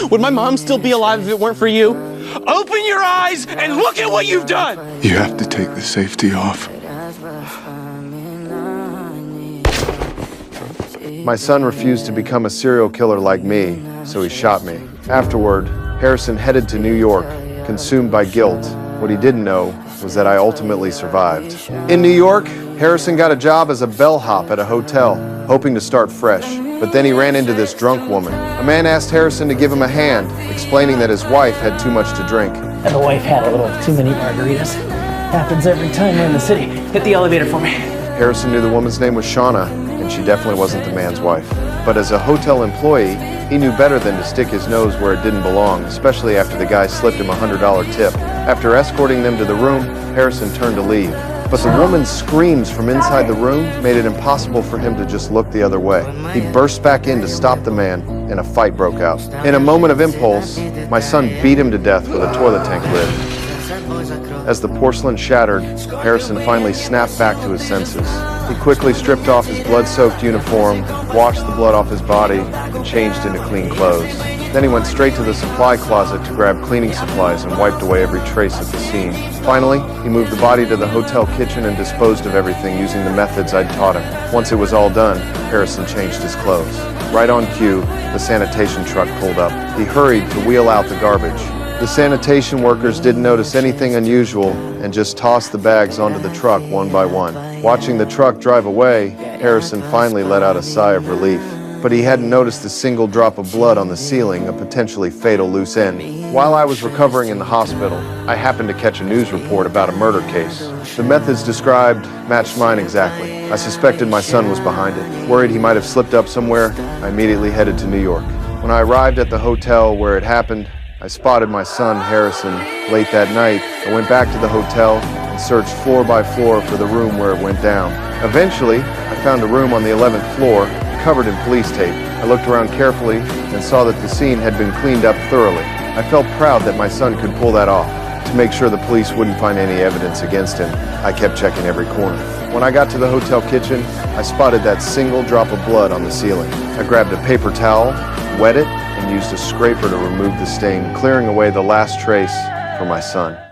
Would my mom still be alive if it weren't for you? Open your eyes and look at what you've done! You have to take the safety off. My son refused to become a serial killer like me, so he shot me. Afterward, Harrison headed to New York, consumed by guilt. What he didn't know was that I ultimately survived. In New York, Harrison got a job as a bellhop at a hotel, hoping to start fresh. But then he ran into this drunk woman. A man asked Harrison to give him a hand, explaining that his wife had too much to drink. And the wife had a little too many margaritas. Happens every time we're in the city. Hit the elevator for me. Harrison knew the woman's name was Shauna, and she definitely wasn't the man's wife. But as a hotel employee, he knew better than to stick his nose where it didn't belong, especially after the guy slipped him a $100 tip. After escorting them to the room, Harrison turned to leave. But the woman's screams from inside the room made it impossible for him to just look the other way. He burst back in to stop the man, and a fight broke out. In a moment of impulse, my son beat him to death with a toilet tank lid. As the porcelain shattered, Harrison finally snapped back to his senses. He quickly stripped off his blood-soaked uniform, washed the blood off his body, and changed into clean clothes. Then he went straight to the supply closet to grab cleaning supplies and wiped away every trace of the scene. Finally, he moved the body to the hotel kitchen and disposed of everything using the methods I'd taught him. Once it was all done, Harrison changed his clothes. Right on cue, the sanitation truck pulled up. He hurried to wheel out the garbage. The sanitation workers didn't notice anything unusual and just tossed the bags onto the truck one by one. Watching the truck drive away, Harrison finally let out a sigh of relief. But he hadn't noticed a single drop of blood on the ceiling, a potentially fatal loose end. While I was recovering in the hospital, I happened to catch a news report about a murder case. The methods described matched mine exactly. I suspected my son was behind it. Worried he might have slipped up somewhere, I immediately headed to New York. When I arrived at the hotel where it happened, I spotted my son, Harrison. Late that night, I went back to the hotel and searched floor by floor for the room where it went down. Eventually, I found a room on the 11th floor, covered in police tape. I looked around carefully and saw that the scene had been cleaned up thoroughly. I felt proud that my son could pull that off. To make sure the police wouldn't find any evidence against him, I kept checking every corner. When I got to the hotel kitchen, I spotted that single drop of blood on the ceiling. I grabbed a paper towel, wet it, and used a scraper to remove the stain, clearing away the last trace for my son.